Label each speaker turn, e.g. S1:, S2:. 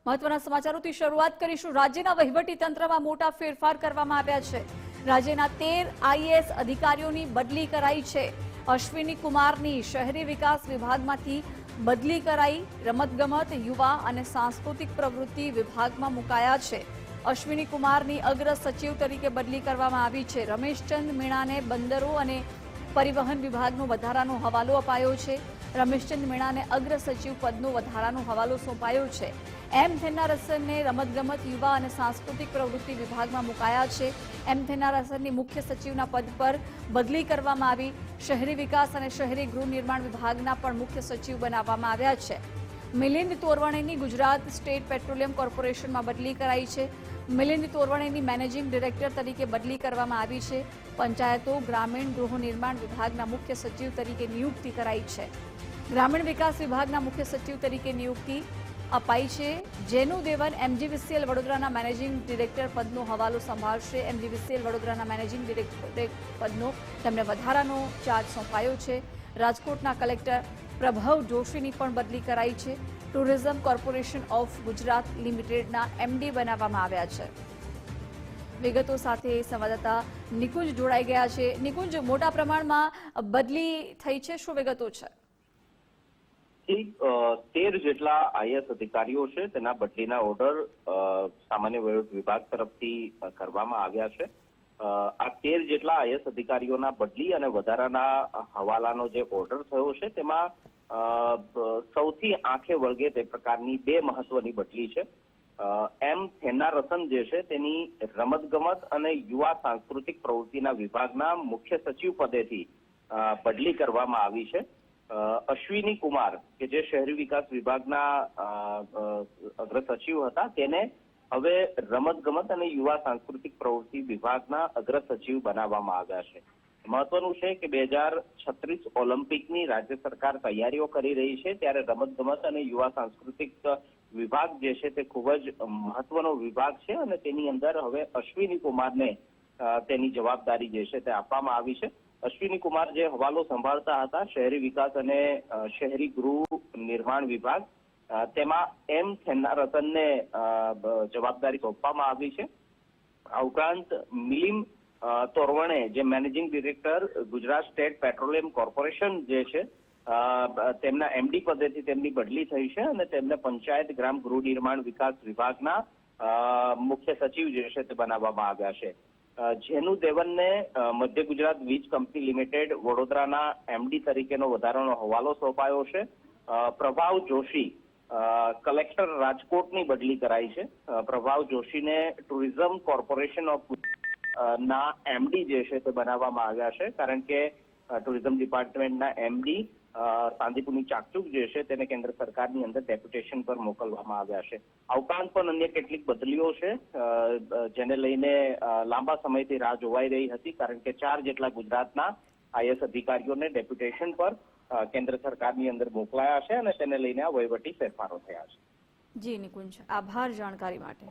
S1: મહત્વના સમાચારોથી શરૂઆત કરીશું। રાજ્યના વહીવટી તંત્રમાં મોટા ફેરફાર કરવામાં આવ્યા છે। રાજ્યના 13 આઈએએસ અધિકારીઓની બદલી કરાઈ છે। અશ્વિની કુમારની શહેરી વિકાસ વિભાગમાંથી બદલી કરાઈ। રમતગમત, યુવા અને સાંસ્કૃતિક પ્રવૃત્તિ વિભાગમાં મુકાયા છે। અશ્વિની કુમારની અગ્ર સચિવ તરીકે બદલી કરવામાં આવી છે। રમેશચંદ મીણાને બંદરો અને પરિવહન વિભાગનો વધારાનો હવાલો અપાયો છે। રમેશચંદ મીણાને અગ્ર સચિવ પદનો વધારાનો હવાલો સોંપાયો છે। એમ થેન્નારસનને રમતગમત, યુવા અને સાંસ્કૃતિક પ્રવૃત્તિ વિભાગમાં મુકાયા છે। એમ થેન્નારસનની મુખ્ય સચિવના પદ પર બદલી કરવામાં આવી। શહેરી વિકાસ અને શહેરી ગૃહ નિર્માણ વિભાગના પણ મુખ્ય સચિવ બનાવવામાં આવ્યા છે। મિલિંદ તોરવણેની ગુજરાત સ્ટેટ પેટ્રોલિયમ કોર્પોરેશનમાં બદલી કરાઈ છે। મિલિંદ તોરવણેની મેનેજિંગ ડિરેક્ટર તરીકે બદલી કરવામાં આવી છે। પંચાયતો, ગ્રામીણ ગૃહ નિર્માણ વિભાગના મુખ્ય સચિવ તરીકે નિયુક્તિ કરાઈ છે। ગ્રામીણ વિકાસ વિભાગના મુખ્ય સચિવ તરીકે નિયુક્તિ અપાઈ છે। જેનુ દેવન એમજીવીસીએલ વડોદરાના મેનેજિંગ ડિરેક્ટર પદનો હવાલો સંભાળશે। એમજીવીસીએલ વડોદરાના મેનેજિંગ ડિરેક્ટર પદનો તેમને વધારાનો ચાર્જ સોંપાયો છે। રાજકોટના કલેક્ટર પ્રભવ જોશીની પણ બદલી કરાઈ છે। ટુરિઝમ કોર્પોરેશન ઓફ ગુજરાત લિમિટેડના એમડી બનાવવામાં આવ્યા છે। વિગતો સાથે સંવાદદાતા નિકુંજ જોડાઈ ગયા છે। નિકુંજ, મોટા પ્રમાણમાં બદલી થઈ છે, શું વિગતો છે?
S2: 13 જેટલા આઈએએસ અધિકારીઓ છે તેના બદલીના ઓર્ડર સામાન્ય વહીવટ વિભાગ તરફથી કરવામાં આવ્યા છે। આ 13 જેટલા આઈએએસ અધિકારીઓના બદલી અને વધારાના હવાલાનો જે ઓર્ડર થયો છે તેમાં સૌથી આંખે વળગે તે પ્રકારની બે મહત્વની બદલી છે। એમ થેન્નારસન જે છે તેની રમતગમત અને યુવા સાંસ્કૃતિક પ્રવૃત્તિના વિભાગના મુખ્ય સચિવ પદેથી બદલી કરવામાં આવી છે। અશ્વિની કુમાર કે જે શહેરી વિકાસ વિભાગના અગ્ર સચિવ હતા તેને હવે રમતગમત અને યુવા સાંસ્કૃતિક પ્રવૃત્તિ વિભાગના અગ્ર સચિવ બનાવવામાં આવ્યા છે। મહત્વનું છે કે 2036 ઓલિમ્પિકની રાજ્ય સરકાર તૈયારીઓ કરી રહી છે, ત્યારે રમતગમત અને યુવા સાંસ્કૃતિક વિભાગ જે છે તે ખૂબ જ મહત્વનો વિભાગ છે અને તેની અંદર હવે અશ્વિની કુમારને તેની જવાબદારી જે છે તે આપવામાં આવી છે। અશ્વિની કુમાર જે હવાલો સંભાળતા હતા શહેરી વિકાસ અને શહેરી ગૃહ નિર્માણ વિભાગ, તેમાં એમ થેન્નારસનને જવાબદારી સોંપવામાં આવી છે। આ ઉપરાંત મિલિંદ તોરવણે જે managing director Gujarat state petroleum corporation જે છે તેમના એમડી પદેથી તેમની બદલી થઈ છે અને તેમને પંચાયત, ગ્રામ ગૃહ નિર્માણ વિકાસ વિભાગના મુખ્ય સચિવ જે છે તે બનાવવામાં આવ્યા છે। જેનુ દેવનને મધ્ય ગુજરાત વીજ કંપની લિમિટેડ વડોદરાના એમડી તરીકેનો વધારાનો હવાલો સોંપાયો છે। પ્રભાવ જોશી કલેક્ટર રાજકોટની બદલી કરાઈ છે। પ્રભાવ જોશીને ટુરિઝમ કોર્પોરેશન ઓફ ના એમડી જે છે તે બનાવવામાં આવ્યા છે, કારણ કે ટુરિઝમ ડિપાર્ટમેન્ટના એમડી સાંદીપુરની ચાકચુક જે છે તેને કેન્દ્ર સરકારની અંદર ડેપ્યુટેશન પર મોકલવામાં આવ્યા છે। આ ઉપરાંત પણ અન્ય કેટલીક બદલીઓ છે જેને લઈને લાંબા સમયથી રાહ જોવાઈ રહી હતી, કારણ કે 4 જેટલા ગુજરાતના આઈએએસ અધિકારીઓને ડેપ્યુટેશન પર કેન્દ્ર સરકારની અંદર મોકલાયા છે અને તેને લઈને આ વહીવટી ફેરફારો થયા છે।
S1: જી નિકુંજ, આભાર જાણકારી માટે।